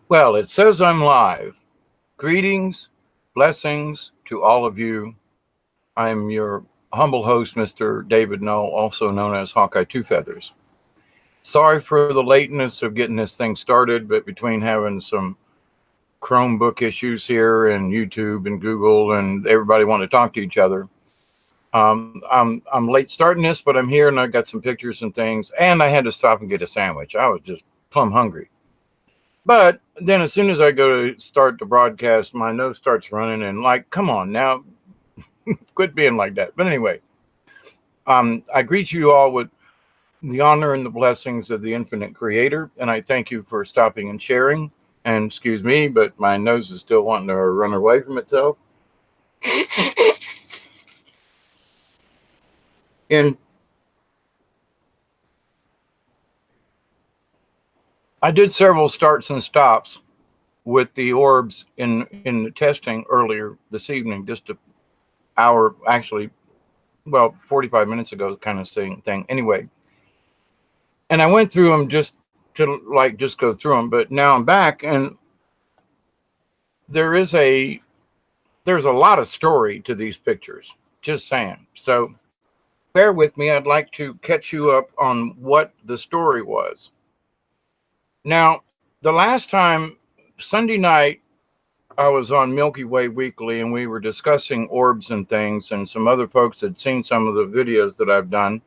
Well, it says I'm live. Greetings, blessings to all of you. I'm your humble host, Mr. David Null, also known as Hawkeye Two Feathers. Sorry for the lateness of getting this thing started, but between having some Chromebook issues here and YouTube and Google and everybody wanting to talk to each other, I'm late starting this, but I'm here and I got some pictures and things, and I had to stop and get a sandwich. I was just plumb hungry. But then as soon as I go to start the broadcast, my nose starts running and like, come on now, quit being like that. But anyway, I greet you all with the honor and the blessings of the infinite creator. And I thank you for stopping and sharing. And excuse me, but my nose is still wanting to run away from itself. And I did several starts and stops with the orbs in the testing earlier this evening, just an hour, actually, well, 45 minutes ago, kind of thing. Anyway, and I went through them just to like just go through them, but now I'm back, and there is there's a lot of story to these pictures. Just saying. So bear with me. I'd like to catch you up on what the story was. Now, the last time, Sunday night, I was on Milky Way Weekly and we were discussing orbs and things, and some other folks had seen some of the videos that I've done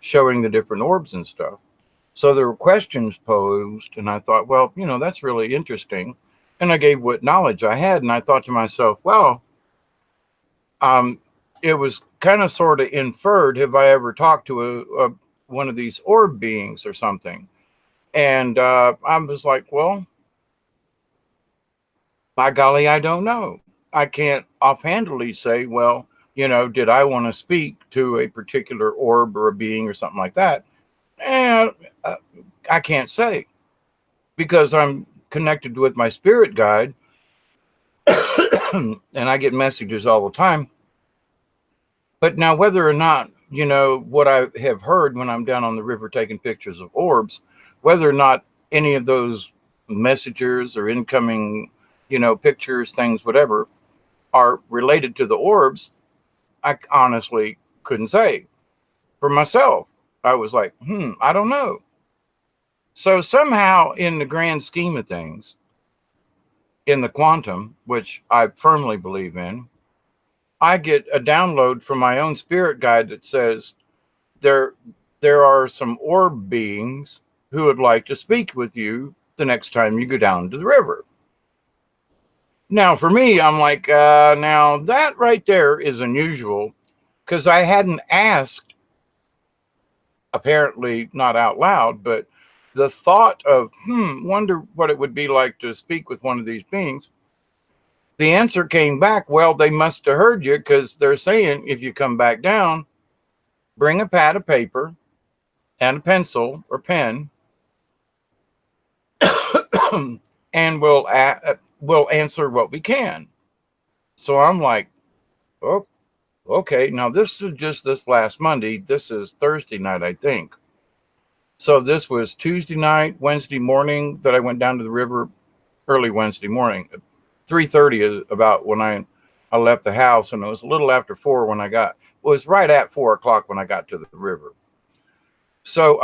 showing the different orbs and stuff. So there were questions posed, and I thought, well, that's really interesting. And I gave what knowledge I had, and I thought to myself, well, it was kind of sort of inferred, have I ever talked to one of these orb beings or something? And I was like, well, by golly, I don't know. I can't offhandedly say, well, did I want to speak to a particular orb or a being or something like that? And I can't say, because I'm connected with my spirit guide and I get messages all the time. But now, whether or not, what I have heard when I'm down on the river taking pictures of orbs, whether or not any of those messengers or incoming, pictures, things, whatever, are related to the orbs, I honestly couldn't say. For myself, I was like, I don't know. So somehow, in the grand scheme of things, in the quantum, which I firmly believe in, I get a download from my own spirit guide that says there are some orb beings who would like to speak with you the next time you go down to the river. Now, for me, I'm like, now that right there is unusual, because I hadn't asked, apparently not out loud, but the thought of, wonder what it would be like to speak with one of these beings. The answer came back, well, they must have heard you, because they're saying if you come back down, bring a pad of paper and a pencil or pen, and we'll answer what we can. So I'm like, oh, okay. Now this is just this last Monday. This is Thursday night, I think. So this was Tuesday night, Wednesday morning that I went down to the river, early Wednesday morning. 3:30 is about when I left the house, and it was a little after 4 when it was right at 4 o'clock when I got to the river. So,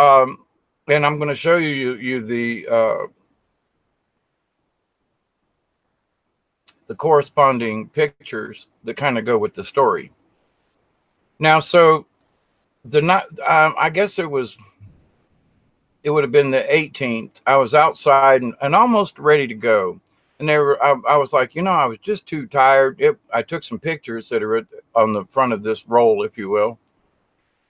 and I'm going to show you the corresponding pictures that kind of go with the story. Now, so I guess it would have been the 18th. I was outside and almost ready to go. And I was like, I was just too tired. I took some pictures that are on the front of this roll, if you will.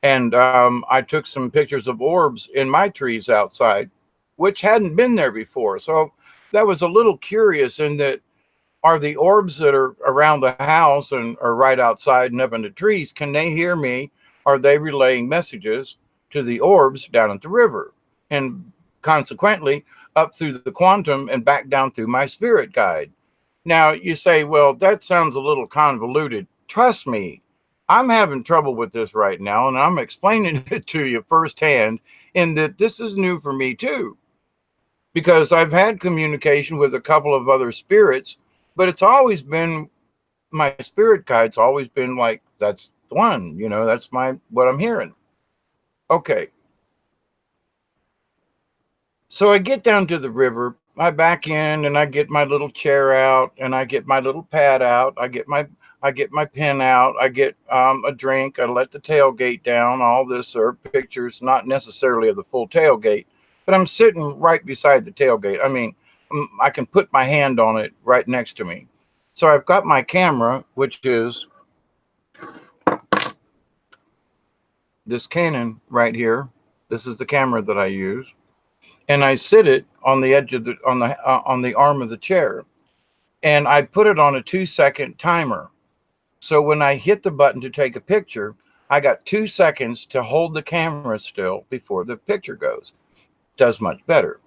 And I took some pictures of orbs in my trees outside, which hadn't been there before. So that was a little curious in that, are the orbs that are around the house and are right outside and up in the trees, can they hear me? Are they relaying messages to the orbs down at the river? And consequently, up through the quantum and back down through my spirit guide. Now, you say, well, that sounds a little convoluted. Trust me, I'm having trouble with this right now, and I'm explaining it to you firsthand, in that this is new for me too. because I've had communication with a couple of other spirits, but it's always been my spirit guide's always been like, that's the one, that's what I'm hearing. Okay. So I get down to the river, I back in and I get my little chair out and I get my little pad out. I get my pen out. I get a drink. I let the tailgate down. All this are pictures, not necessarily of the full tailgate, but I'm sitting right beside the tailgate. I mean, I can put my hand on it right next to me. So I've got my camera, which is this Canon right here. This is the camera that I use, and I sit it on the edge of on the arm of the chair, and I put it on a 2-second timer. So when I hit the button to take a picture, I got 2 seconds to hold the camera still before the picture goes. Does much better.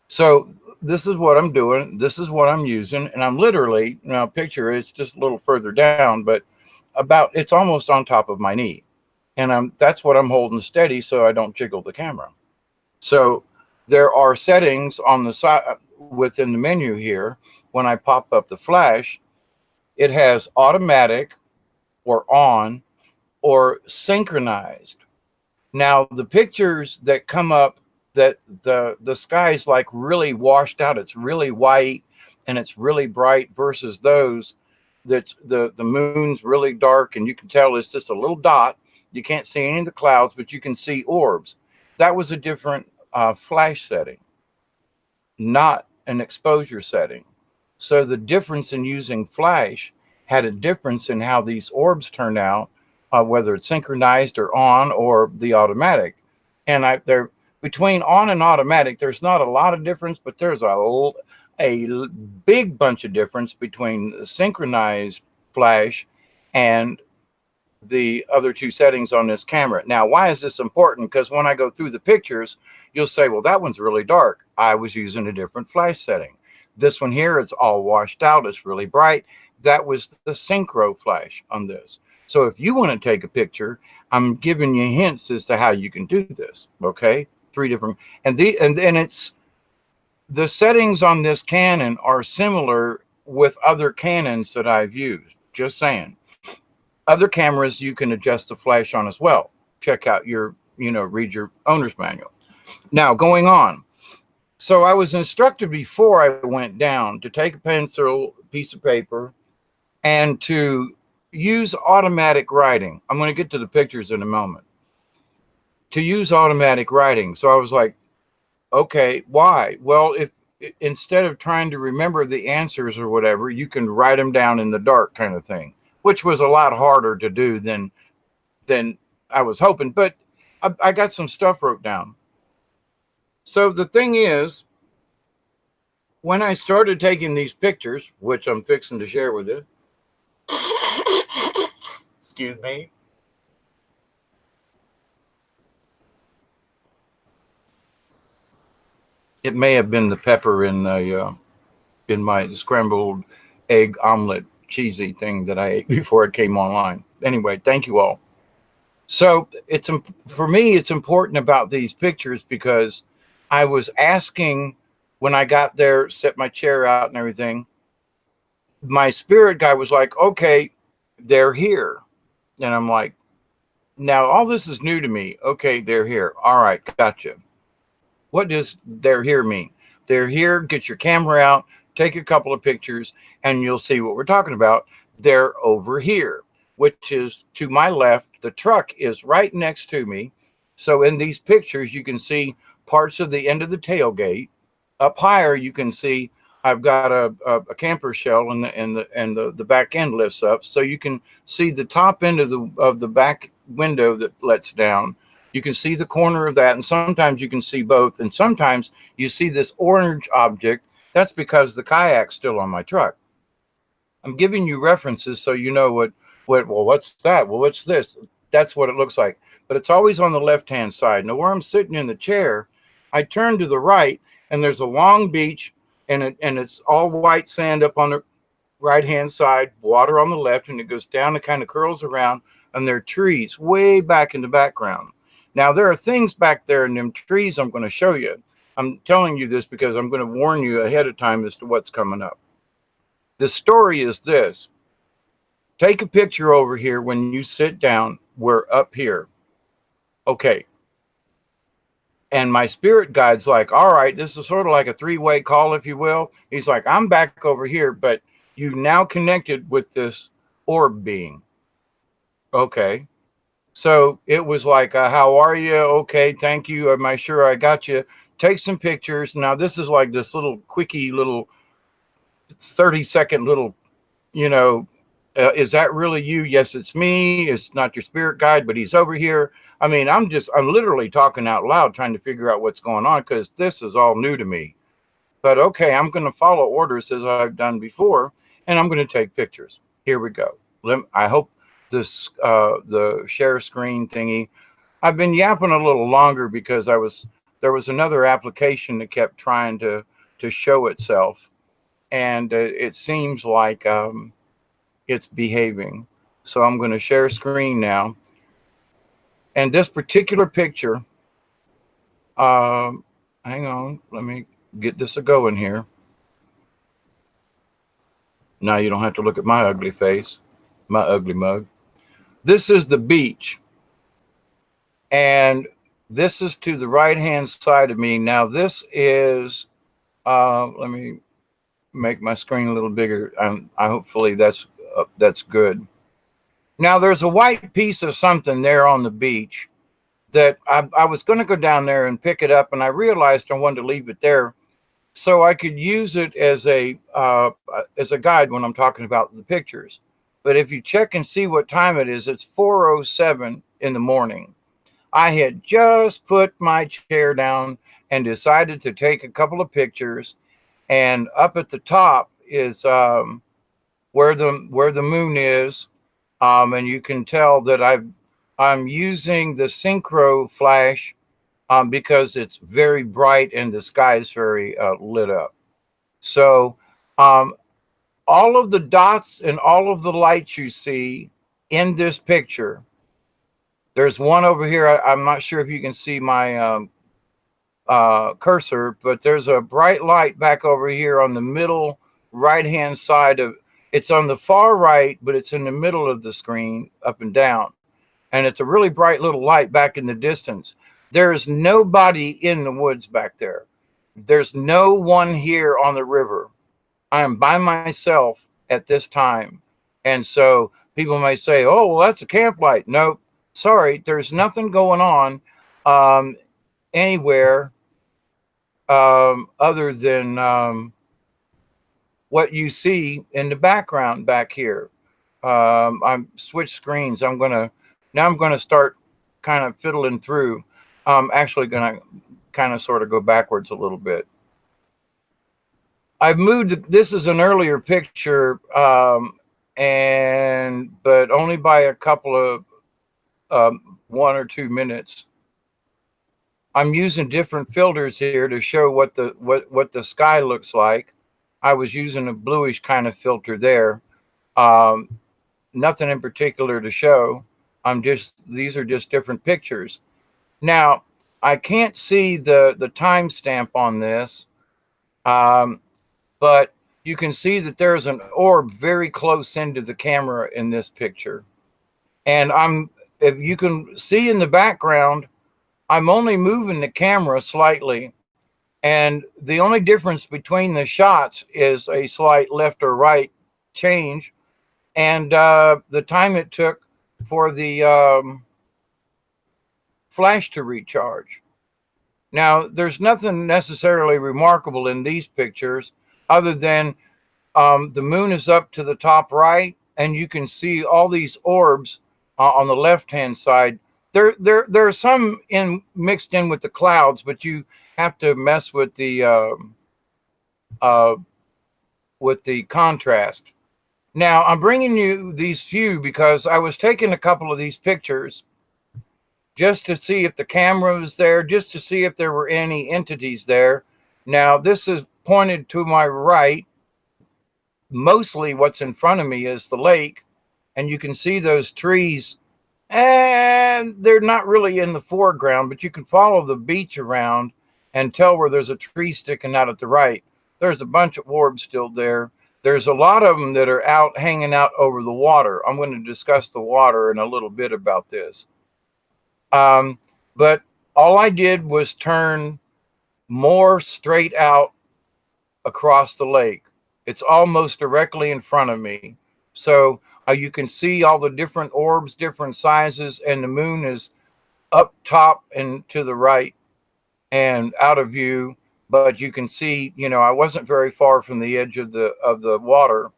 So this is what I'm doing. This is what I'm using, and I'm literally, picture it's just a little further down, but it's almost on top of my knee, and that's what I'm holding steady so I don't jiggle the camera. So there are settings on the side within the menu here. When I pop up the flash, it has automatic or on or synchronized. Now the pictures that come up that the sky's like really washed out, it's really white and it's really bright, versus those that's the moon's really dark and you can tell it's just a little dot. You can't see any of the clouds, but you can see orbs. That was a different flash setting, not an exposure setting. So the difference in using flash had a difference in how these orbs turn out, whether it's synchronized or on or the automatic. And they're between on and automatic, there's not a lot of difference, but there's a big bunch of difference between the synchronized flash and the other two settings on this camera. Now, why is this important? Because when I go through the pictures, you'll say, well, that one's really dark. I was using a different flash setting. This one here, it's all washed out. It's really bright. That was the synchro flash on this. So if you want to take a picture, I'm giving you hints as to how you can do this. Okay, 3 different, and it's the settings on this Canon are similar with other Canons that I've used. Just saying. Other cameras you can adjust the flash on as well. Check out read your owner's manual. Now, going on. So I was instructed before I went down to take a pencil, piece of paper, and to use automatic writing. I'm going to get to the pictures in a moment. To use automatic writing. So I was like, okay, why? Well, if instead of trying to remember the answers or whatever, you can write them down in the dark kind of thing, which was a lot harder to do than I was hoping. But I got some stuff wrote down. So the thing is, when I started taking these pictures, which I'm fixing to share with you, excuse me. It may have been the pepper in my scrambled egg omelet cheesy thing that I ate before it came online. Anyway, thank you all. So for me, it's important about these pictures because I was asking when I got there, set my chair out and everything. My spirit guy was like, okay, they're here. And I'm like, now all this is new to me. Okay, they're here. All right, gotcha. What does they're here mean? They're here, get your camera out, take a couple of pictures, and you'll see what we're talking about. They're over here, which is to my left. The truck is right next to me. So in these pictures, you can see parts of the end of the tailgate. Up higher, you can see I've got a camper shell and the back end lifts up. So you can see the top end of the back window that lets down. You can see the corner of that, and sometimes you can see both, and sometimes you see this orange object. That's because the kayak's still on my truck. I'm giving you references so you know well, what's that? Well, what's this? That's what it looks like. But it's always on the left-hand side. Now, where I'm sitting in the chair, I turn to the right, and there's a long beach, and it's all white sand up on the right-hand side, water on the left, and it goes down and kind of curls around, and there are trees way back in the background. Now, there are things back there in them trees I'm going to show you. I'm telling you this because I'm going to warn you ahead of time as to what's coming up. The story is this. Take a picture over here when you sit down. We're up here. Okay. And my spirit guide's like, all right, this is sort of like a three-way call, if you will. He's like, I'm back over here, but you now connected with this orb being. Okay. So it was like, how are you? Okay, thank you. Am I sure I got you? Take some pictures. Now, this is like this little quickie little 30-second little, you know, is that really you? Yes, it's me. It's not your spirit guide, but he's over here. I mean, I'm literally talking out loud trying to figure out what's going on because this is all new to me. But okay, I'm going to follow orders as I've done before, and I'm going to take pictures. Here we go. I hope this, the share screen thingy, I've been yapping a little longer because there was another application that kept trying to show itself, and it seems like it's behaving. So I'm going to share screen now. And this particular picture, hang on, let me get this a going here. Now you don't have to look at my ugly face, my ugly mug. This is the beach. And this is to the right-hand side of me. Now this is, let me make my screen a little bigger. I hopefully that's good. Now there's a white piece of something there on the beach that I was going to go down there and pick it up, and I realized I wanted to leave it there so I could use it as a guide when I'm talking about the pictures. But if you check and see what time it is, it's 4:07 in the morning. I had just put my chair down and decided to take a couple of pictures, and up at the top is where the moon is, and you can tell that I'm using the synchro flash because it's very bright and the sky is very lit up. So all of the dots and all of the lights you see in this picture, there's one over here. I'm not sure if you can see my cursor, but there's a bright light back over here on the middle right-hand side of, it's on the far right, but it's in the middle of the screen up and down. And it's a really bright little light back in the distance. There's nobody in the woods back there. There's no one here on the river. I am by myself at this time. And so people may say, oh, well, that's a camp light. No, sorry, there's nothing going on anywhere other than what you see in the background back here. I'm switch screens. I'm going to start kind of fiddling through. I'm actually going to kind of sort of go backwards a little bit. I've moved, this is an earlier picture, but only by a couple of 1 or 2 minutes. I'm using different filters here to show what the sky looks like. I was using a bluish kind of filter there. Nothing in particular to show. These are just different pictures. Now, I can't see the timestamp on this, but you can see that there's an orb very close into the camera in this picture. And if you can see in the background, I'm only moving the camera slightly. And the only difference between the shots is a slight left or right change. And the time it took for the flash to recharge. Now, there's nothing necessarily remarkable in these pictures other than the moon is up to the top right, and you can see all these orbs on the left-hand side. There are some mixed in with the clouds, but you have to mess with the contrast. Now, I'm bringing you these few because I was taking a couple of these pictures just to see if the camera was there, just to see if there were any entities there. Now, this is pointed to my right. Mostly what's in front of me is the lake, and you can see those trees, and they're not really in the foreground, but you can follow the beach around, and tell where there's a tree sticking out at the right. There's a bunch of orbs still there. There's a lot of them that are out hanging out over the water. I'm going to discuss the water in a little bit about this. But all I did was turn more straight out across the lake. It's almost directly in front of me. So you can see all the different orbs, different sizes, and the moon is up top and to the right and out of view. But you can see, you know, I wasn't very far from the edge of the water.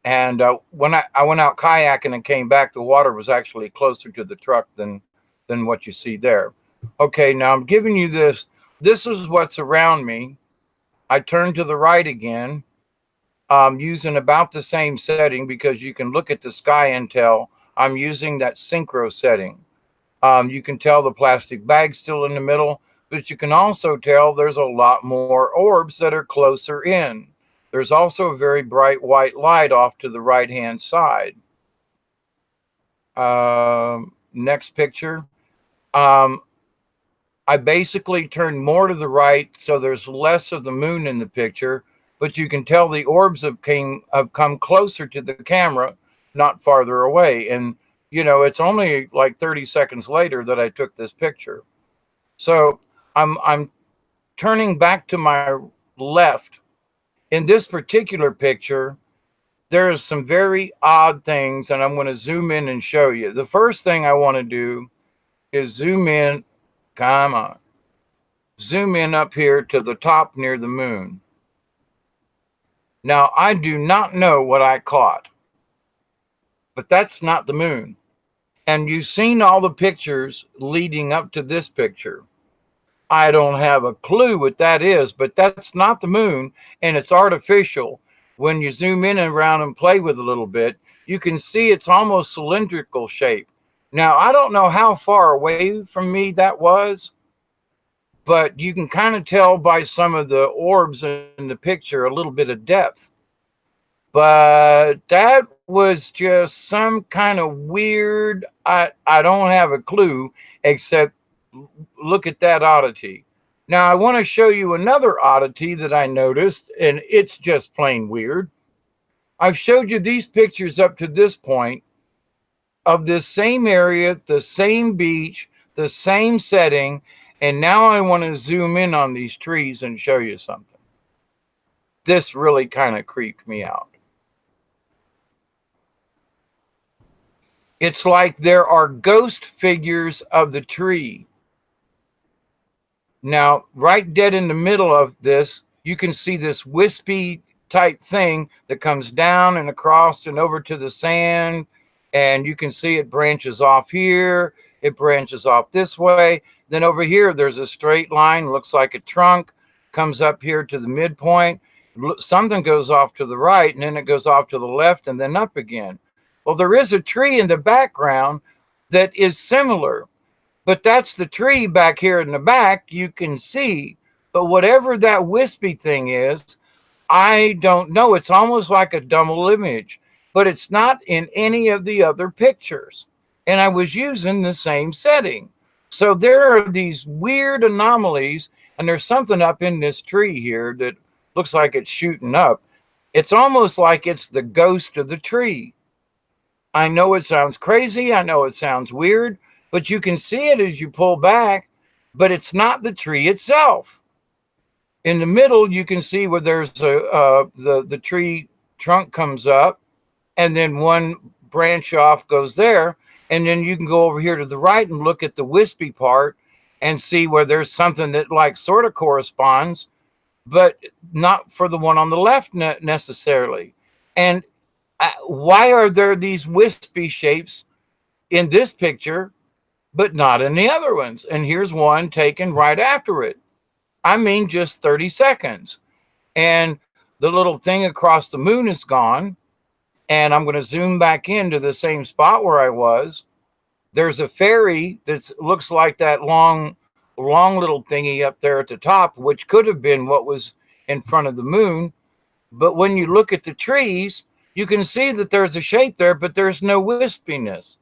And when I went out kayaking and came back, the water was actually closer to the truck than what you see there. Okay, now I'm giving you this. This is what's around me. I turn to the right again, using about the same setting because you can look at the sky and tell I'm using that synchro setting. You can tell the plastic bag's still in the middle, but you can also tell there's a lot more orbs that are closer in. There's also a very bright white light off to the right-hand side. Next picture. I basically turned more to the right, so there's less of the moon in the picture, but you can tell the orbs have come closer to the camera, not farther away. And, you know, it's only like 30 seconds later that I took this picture. So I'm turning back to my left. In this particular picture, there's some very odd things, and I'm going to zoom in and show you. The first thing I want to do is zoom in. Come on. Zoom in up here to the top near the moon. Now, I do not know what I caught, but that's not the moon. And you've seen all the pictures leading up to this picture. I don't have a clue what that is, but that's not the moon, and it's artificial. When you zoom in and around and play with it a little bit, you can see it's almost cylindrical shape. Now, I don't know how far away from me that was, but you can kind of tell by some of the orbs in the picture a little bit of depth. But that was just some kind of weird, I don't have a clue, except look at that oddity. Now, I want to show you another oddity that I noticed, and it's just plain weird. I've showed you these pictures up to this point of this same area, the same beach, the same setting, and now I want to zoom in on these trees and show you something. This really kind of creeped me out. It's like there are ghost figures of the tree. Now, right dead in the middle of this, you can see this wispy type thing that comes down and across and over to the sand. And you can see it branches off here. It branches off this way. Then over here, there's a straight line, looks like a trunk, comes up here to the midpoint. Something goes off to the right, and then it goes off to the left and then up again. Well, there is a tree in the background that is similar, but that's the tree back here in the back you can see. But whatever that wispy thing is, I don't know. It's almost like a double image, but it's not in any of the other pictures. And I was using the same setting. So there are these weird anomalies, and there's something up in this tree here that looks like it's shooting up. It's almost like it's the ghost of the tree. I know it sounds crazy. I know it sounds weird, but you can see it as you pull back, but it's not the tree itself. In the middle, you can see where there's the tree trunk comes up, and then one branch off goes there. And then you can go over here to the right and look at the wispy part and see where there's something that like sort of corresponds, but not for the one on the left necessarily. And why are there these wispy shapes in this picture, but not in the other ones? And here's one taken right after it. I mean, just 30 seconds. And the little thing across the moon is gone. And I'm going to zoom back into the same spot where I was. There's a fairy that looks like that long little thingy up there at the top, which could have been what was in front of the moon. But when you look at the trees, you can see that there's a shape there, but there's no wispiness.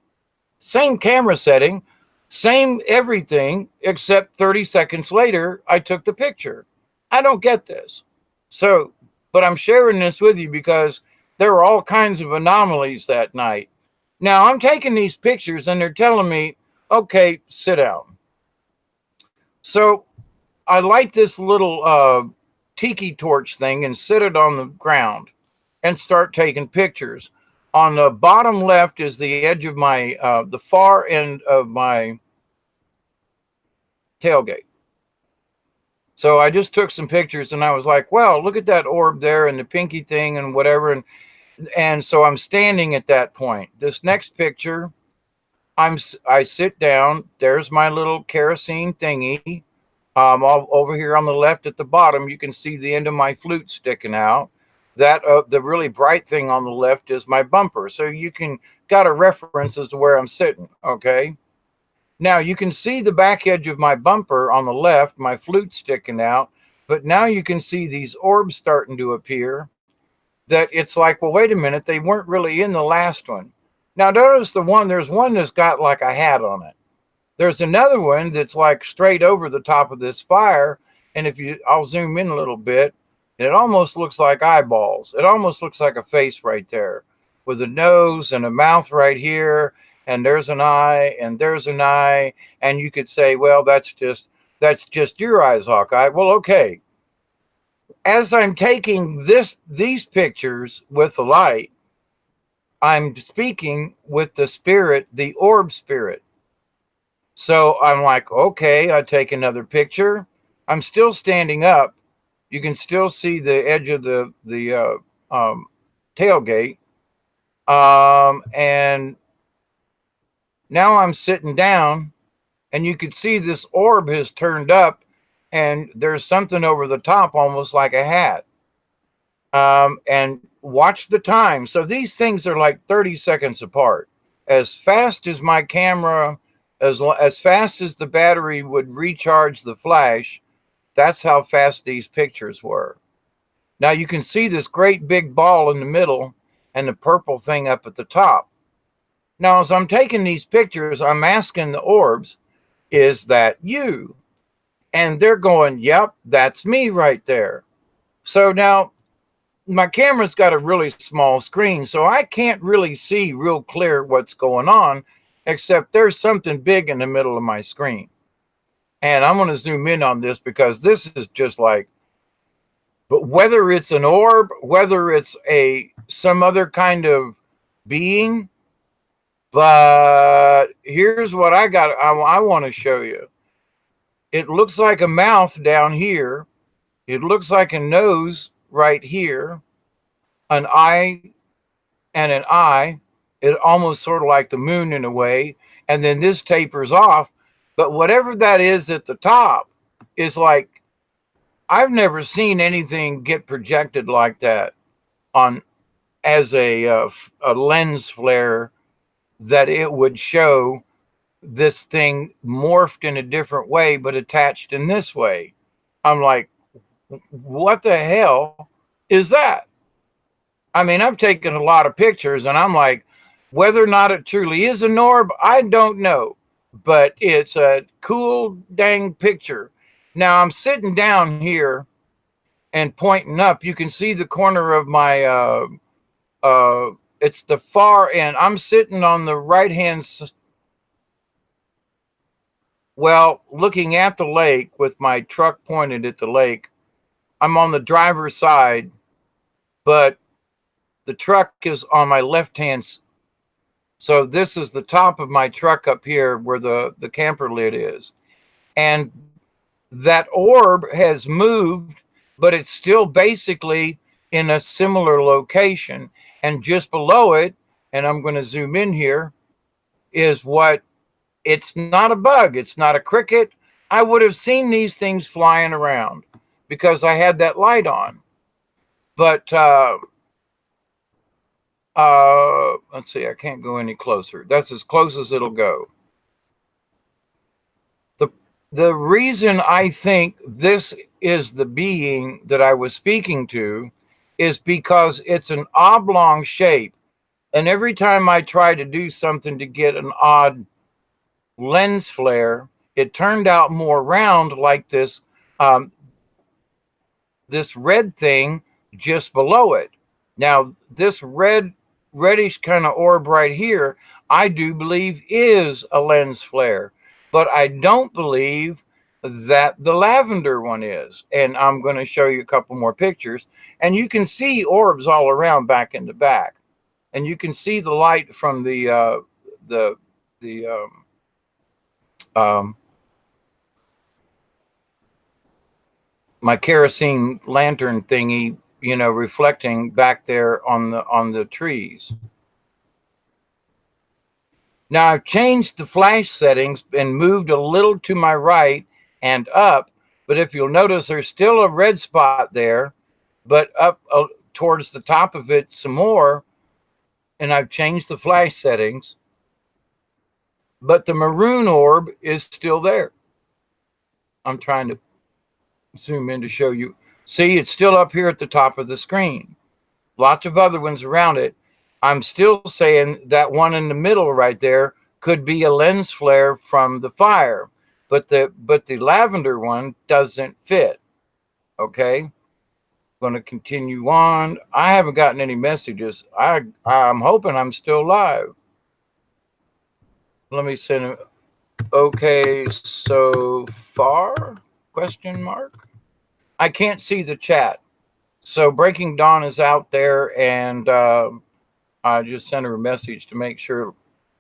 Same camera setting, Same everything, except 30 seconds later, I took the picture. I don't get this. So, but I'm sharing this with you because there were all kinds of anomalies that night. Now I'm taking these pictures and they're telling me, okay, sit down. So I light this little tiki torch thing and sit it on the ground and start taking pictures. On the bottom left is the edge of my, the far end of my tailgate. So I just took some pictures and I was like, well, look at that orb there and the pinky thing and whatever. And so I'm standing at that point. This next picture, I sit down. There's my little kerosene thingy. All over here on the left at the bottom, you can see the end of my flute sticking out. That the really bright thing on the left is my bumper. So you can got a reference as to where I'm sitting. Okay. Now you can see the back edge of my bumper on the left, my flute sticking out, but now you can see these orbs starting to appear that it's like, well, wait a minute, they weren't really in the last one. Now notice there's one that's got like a hat on it. There's another one that's like straight over the top of this fire. And I'll zoom in a little bit, it almost looks like eyeballs. It almost looks like a face right there with a nose and a mouth right here. And there's an eye, and there's an eye, and you could say, well, that's just your eyes, Hawkeye. Well, okay. As I'm taking these pictures with the light, I'm speaking with the spirit, the orb spirit. So I'm like, okay, I take another picture. I'm still standing up. You can still see the edge of the tailgate, and now I'm sitting down and you can see this orb has turned up and there's something over the top almost like a hat. And watch the time. So these things are like 30 seconds apart. As fast as my camera, as fast as the battery would recharge the flash, that's how fast these pictures were. Now you can see this great big ball in the middle and the purple thing up at the top. Now, as I'm taking these pictures, I'm asking the orbs, is that you? And they're going, yep, that's me right there. So now my camera's got a really small screen, so I can't really see real clear what's going on, except there's something big in the middle of my screen. And I'm going to zoom in on this because this is just like, but whether it's an orb, whether it's some other kind of being, but here's what I want to show you. It looks like a mouth down here. It looks like a nose right here, an eye and an eye. It almost sort of like the moon in a way. And then this tapers off. But whatever that is at the top is like, I've never seen anything get projected like that as a lens flare, that it would show this thing morphed in a different way, but attached in this way. I'm like, what the hell is that? I mean, I've taken a lot of pictures and I'm like, whether or not it truly is an orb, I don't know, but it's a cool dang picture. Now I'm sitting down here and pointing up. You can see the corner of my, it's the far end. I'm sitting on the right hand, looking at the lake with my truck pointed at the lake. I'm on the driver's side, but the truck is on my left hand. So this is the top of my truck up here where the camper lid is. And that orb has moved, but it's still basically in a similar location. And just below it, and I'm going to zoom in here, is it's not a bug. It's not a cricket. I would have seen these things flying around because I had that light on. But let's see, I can't go any closer. That's as close as it'll go. The reason I think this is the being that I was speaking to is because it's an oblong shape. And every time I try to do something to get an odd lens flare. It turned out more round like this, um, this red thing just below it. Now, this reddish kind of orb right here, I do believe is a lens flare, but I don't believe that the lavender one is. And I'm going to show you a couple more pictures, and you can see orbs all around back in the back, and you can see the light from the the um, my kerosene lantern thingy, you know, reflecting back there on the trees. Now I've changed the flash settings and moved a little to my right and up, but if you'll notice, there's still a red spot there, but up towards the top of it some more, and I've changed the flash settings, but the maroon orb is still there. I'm trying to zoom in to show you. See, it's still up here at the top of the screen. Lots of other ones around it. I'm still saying that one in the middle right there could be a lens flare from the fire, but the lavender one doesn't fit. Okay, going to continue on. I haven't gotten any messages. I'm hoping I'm still live. Let me send it. Okay, so far? Question mark. I can't see the chat. So Breaking Dawn is out there, and I just sent her a message to make sure it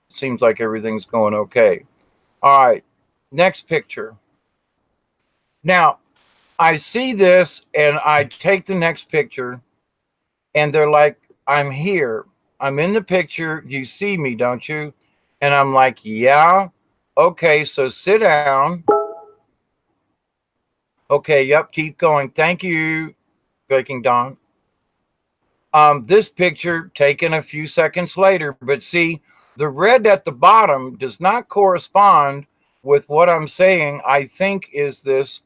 seems like everything's going okay. All right, next picture. Now, I see this, and I take the next picture, and they're like, I'm here. I'm in the picture. You see me, don't you? And I'm like, yeah. Okay, so sit down. Okay, yep, keep going. Thank you, Breaking Dawn. This picture taken a few seconds later, but see, the red at the bottom does not correspond with what I'm saying I think is this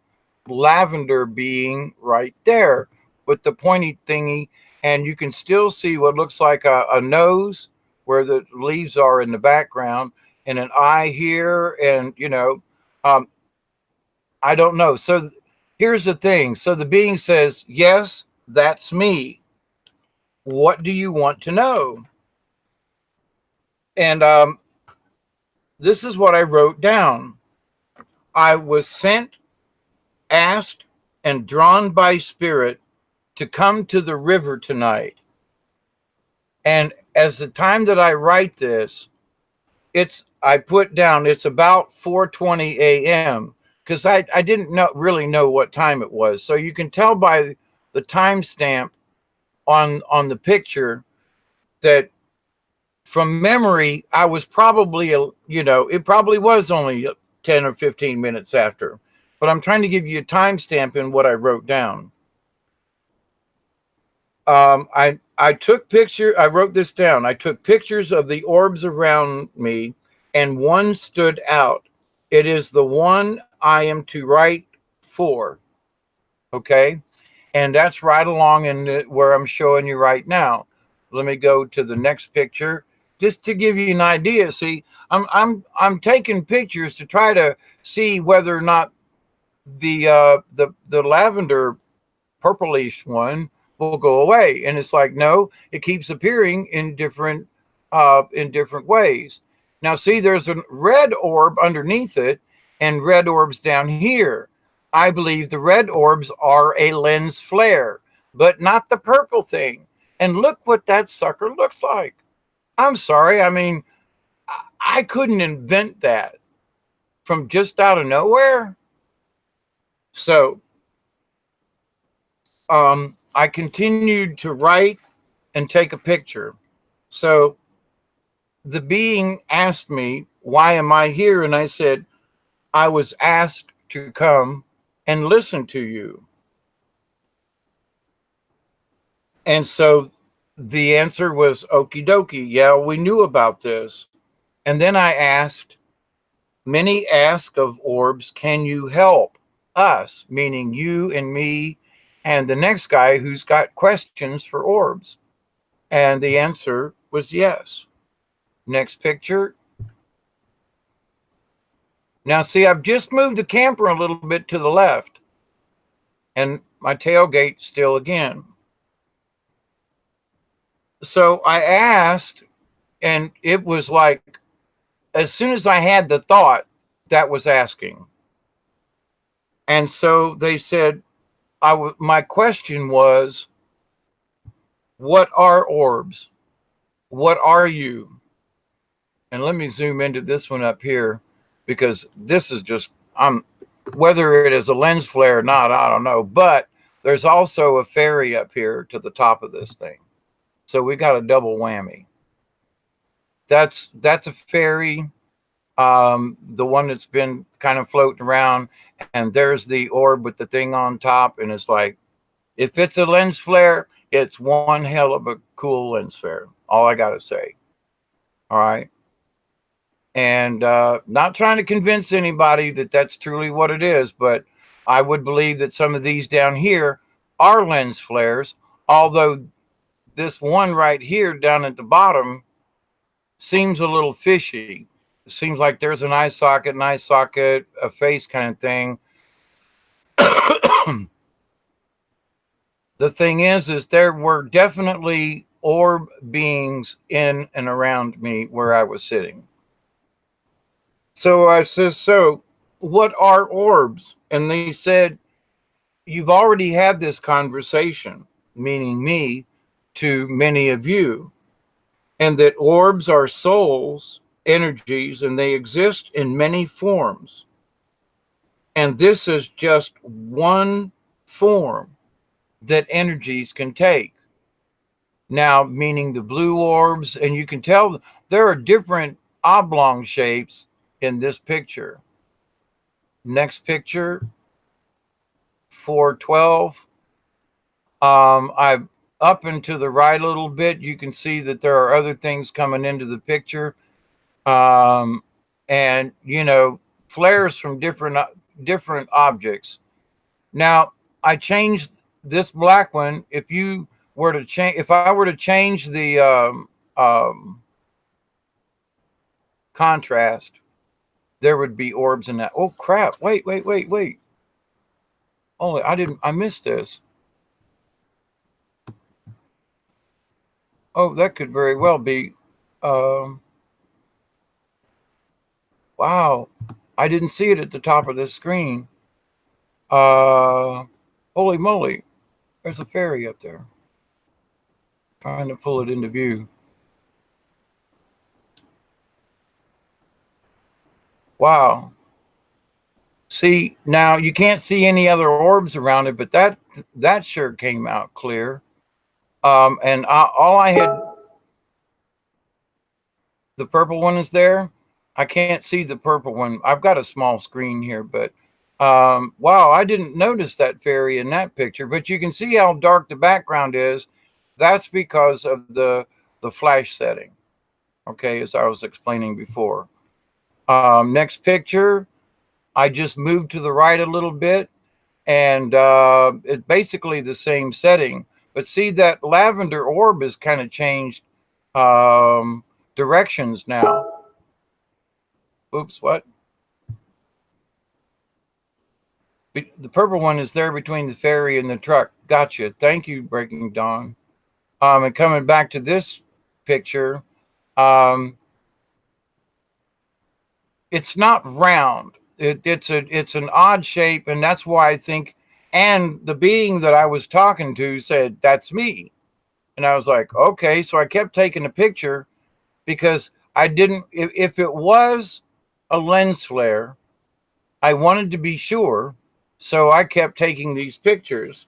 lavender being right there with the pointy thingy, and you can still see what looks like a nose where the leaves are in the background, and an eye here, and you know, I don't know. So here's the thing. So the being says, yes, that's me. What do you want to know? And this is what I wrote down. I was sent, asked, and drawn by spirit to come to the river tonight. And as the time that I write this, I put down it's about 4:20 a.m. because I didn't really know what time it was. So you can tell by the timestamp on the picture that from memory, I was probably, it probably was only 10 or 15 minutes after. But I'm trying to give you a timestamp in what I wrote down. I took picture. I wrote this down. I took pictures of the orbs around me, and one stood out. It is the one I am to write for. Okay, and that's right along in where I'm showing you right now. Let me go to the next picture just to give you an idea. See, I'm taking pictures to try to see whether or not the lavender purplish one will go away, and it's like, no, it keeps appearing in different ways. Now see, there's a red orb underneath it and red orbs down here. I believe the red orbs are a lens flare, but not the purple thing. And look what that sucker looks like. I'm sorry, I mean, I couldn't invent that from just out of nowhere. So I continued to write and take a picture. So the being asked me, why am I here? And I said, I was asked to come and listen to you. And so the answer was, okie dokie. Yeah, we knew about this. And then I asked, many ask of orbs, can you help us? Meaning you and me and the next guy who's got questions for orbs. And the answer was yes. Next picture. Now, see, I've just moved the camper a little bit to the left, and my tailgate still again. So I asked, and it was like, as soon as I had the thought, that was asking. And so they said, my question was, what are orbs? What are you? And let me zoom into this one up here, because this is just, whether it is a lens flare or not, I don't know. But there's also a fairy up here to the top of this thing. So we got a double whammy. That's a fairy, the one that's been kind of floating around. And there's the orb with the thing on top. And it's like, if it's a lens flare, it's one hell of a cool lens flare. All I got to say. All right. And not trying to convince anybody that that's truly what it is, but I would believe that some of these down here are lens flares, although this one right here down at the bottom seems a little fishy. It seems like there's an eye socket, a face kind of thing. The thing is there were definitely orb beings in and around me where I was sitting. So I said, so what are orbs? And they said, you've already had this conversation, meaning me, to many of you, and that orbs are souls, energies, and they exist in many forms. And this is just one form that energies can take. Now, meaning the blue orbs, and you can tell there are different oblong shapes in this picture. Next picture, 412. I'm up and to the right a little bit. You can see that there are other things coming into the picture. And, you know, flares from different objects. Now, I changed this black one. If you were to change, if I were to change the contrast, there would be orbs in that. Oh crap! Wait. Oh, I missed this. Oh, that could very well be. Wow, I didn't see it at the top of this screen. Holy moly! There's a fairy up there. Trying to pull it into view. Wow. See, now you can't see any other orbs around it, but that sure came out clear. And all I had, the purple one is there. I can't see the purple one. I've got a small screen here, but wow, I didn't notice that fairy in that picture, but you can see how dark the background is. That's because of the flash setting. Okay, as I was explaining before. Next picture, I just moved to the right a little bit, and it's basically the same setting. But see, that lavender orb has kind of changed directions now. Oops, what? The purple one is there between the ferry and the truck. Gotcha. Thank you, Breaking Dawn. And coming back to this picture, it's not round. It's an odd shape, and that's why I think. And the being that I was talking to said, "That's me," and I was like, "Okay." So I kept taking a picture because I didn't. If it was a lens flare, I wanted to be sure, so I kept taking these pictures.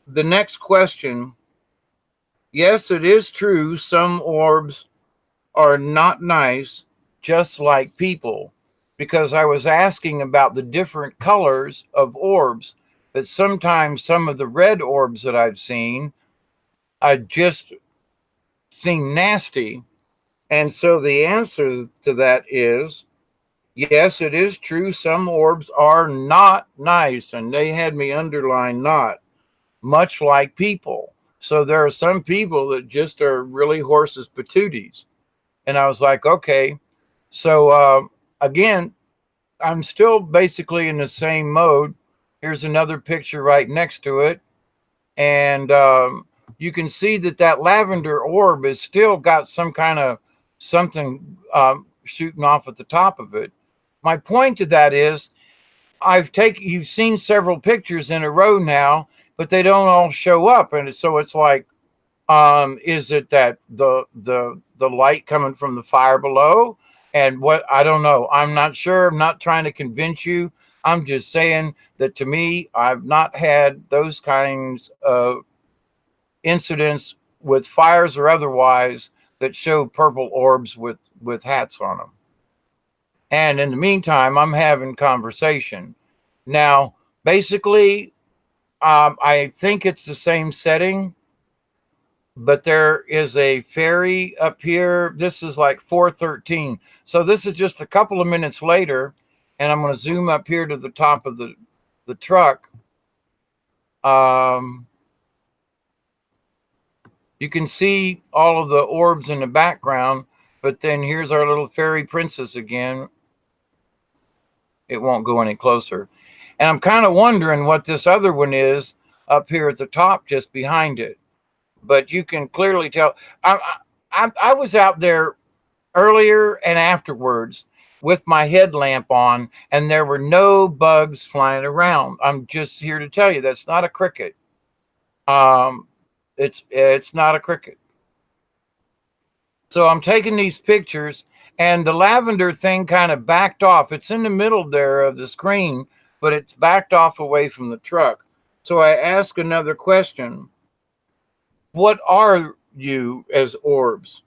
The next question. Yes, it is true. Some orbs are not nice, just like people, because I was asking about the different colors of orbs, that sometimes some of the red orbs that I've seen, I just seem nasty. And so the answer to that is, yes, it is true. Some orbs are not nice, and they had me underline not, much like people. So there are some people that just are really horses patooties. And I was like, okay. So again, I'm still basically in the same mode. Here's another picture right next to it. And you can see that that lavender orb is still got some kind of something shooting off at the top of it. My point to that is you've seen several pictures in a row now, but they don't all show up. And so it's like, is it that the light coming from the fire below? And what, I don't know. I'm not sure. I'm not trying to convince you. I'm just saying that to me, I've not had those kinds of incidents with fires or otherwise that show purple orbs with hats on them. And in the meantime, I'm having conversation. Now, basically, I think it's the same setting, but there is a ferry up here. This is like 4:13. So this is just a couple of minutes later, and I'm going to zoom up here to the top of the truck. You can see all of the orbs in the background, but then here's our little fairy princess again. It won't go any closer. And I'm kind of wondering what this other one is up here at the top, just behind it. But you can clearly tell. I was out there earlier and afterwards with my headlamp on, and there were no bugs flying around. I'm just here to tell you that's not a cricket. It's not a cricket. So I'm taking these pictures, and the lavender thing kind of backed off. It's in the middle there of the screen, but it's backed off away from the truck. So I ask another question. What are you as orbs?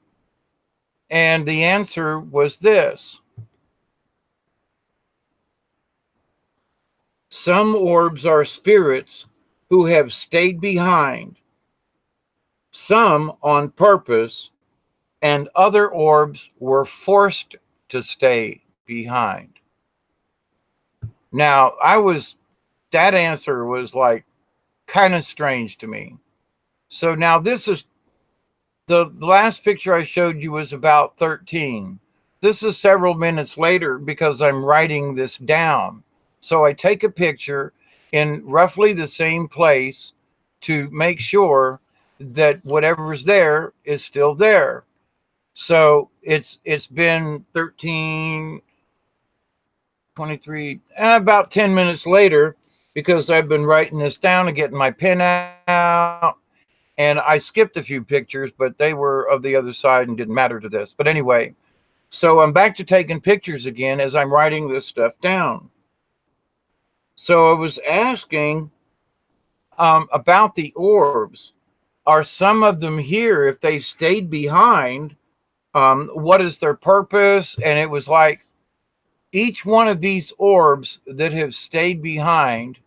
And the answer was this. Some orbs are spirits who have stayed behind, some on purpose, and other orbs were forced to stay behind. Now, that answer was like kind of strange to me. So now this is the last picture I showed you was about 13. This is several minutes later because I'm writing this down. So I take a picture in roughly the same place to make sure that whatever's there is still there. So it's been 13, 23, about 10 minutes later, because I've been writing this down and getting my pen out. And I skipped a few pictures, but they were of the other side and didn't matter to this. But anyway, so I'm back to taking pictures again as I'm writing this stuff down. So I was asking about the orbs. Are some of them here, if they stayed behind, what is their purpose? And it was like each one of these orbs that have stayed behind,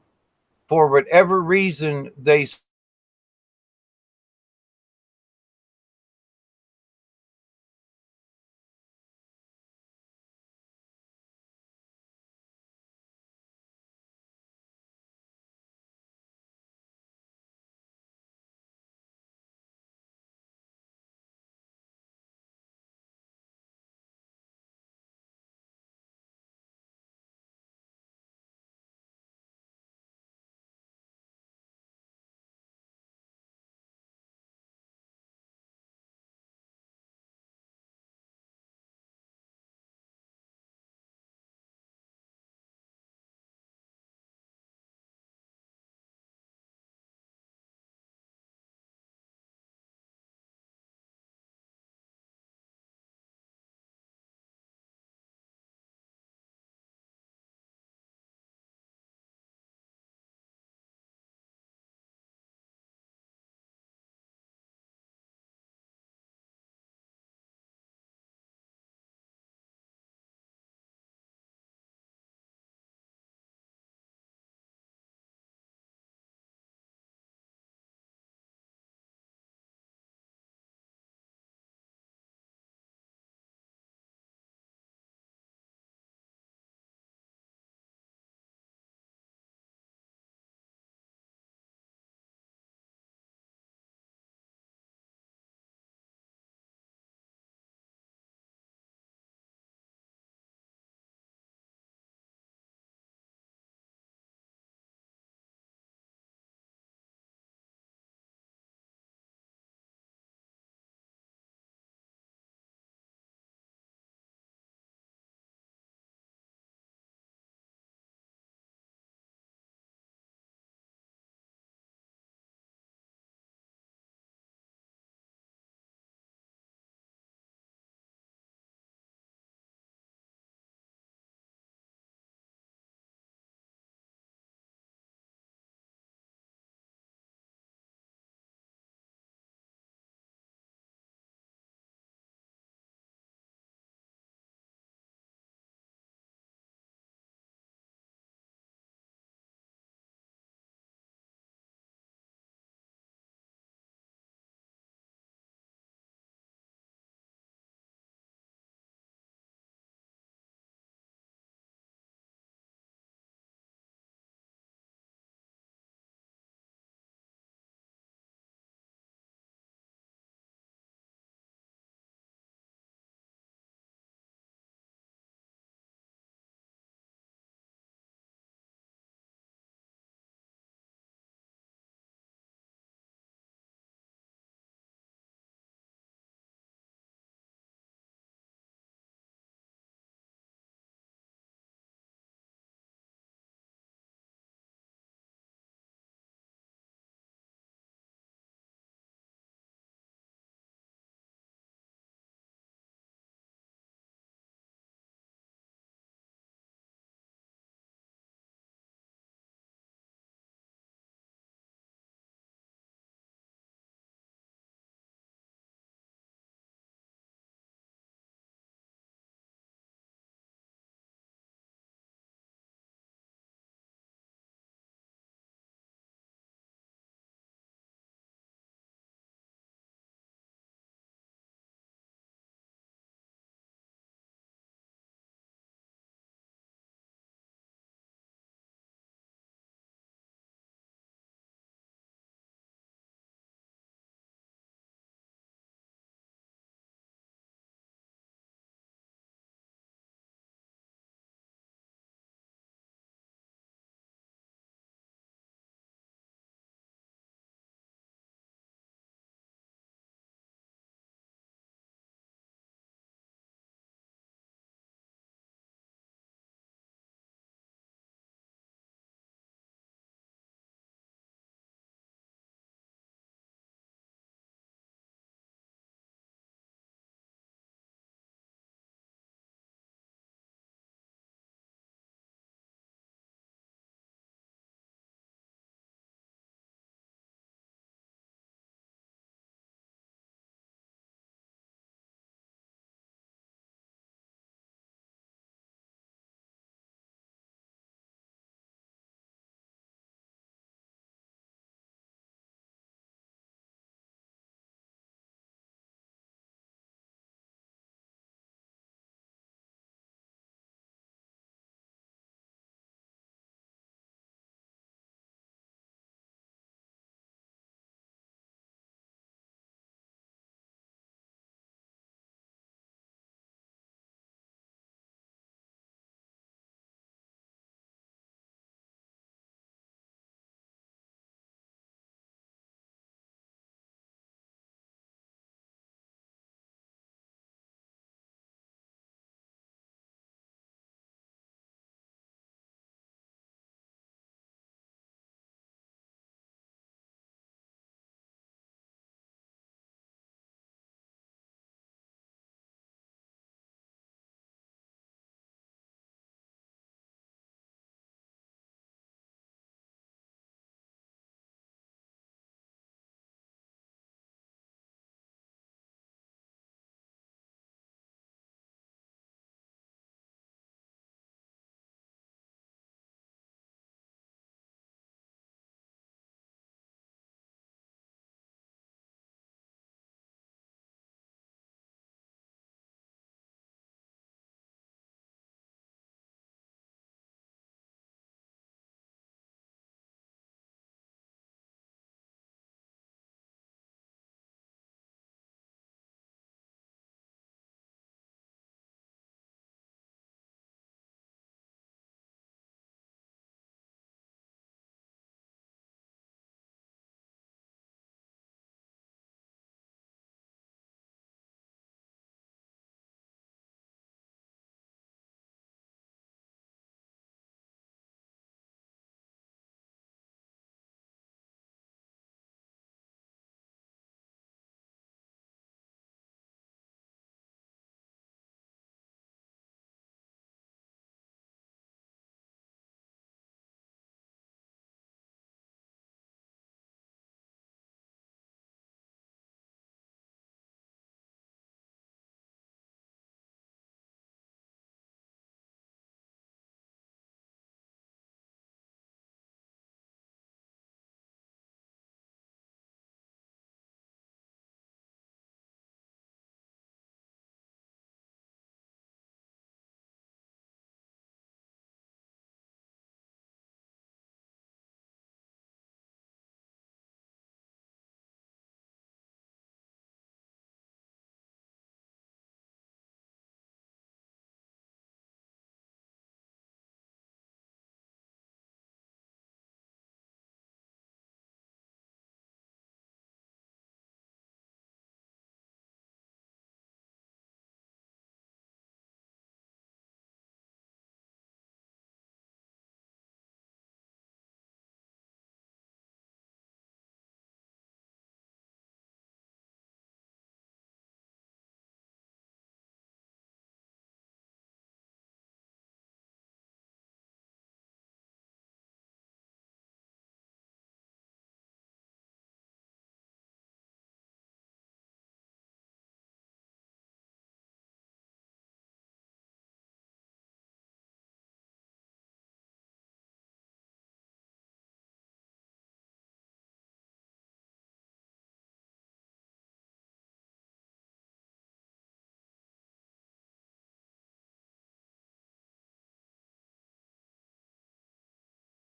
for whatever reason they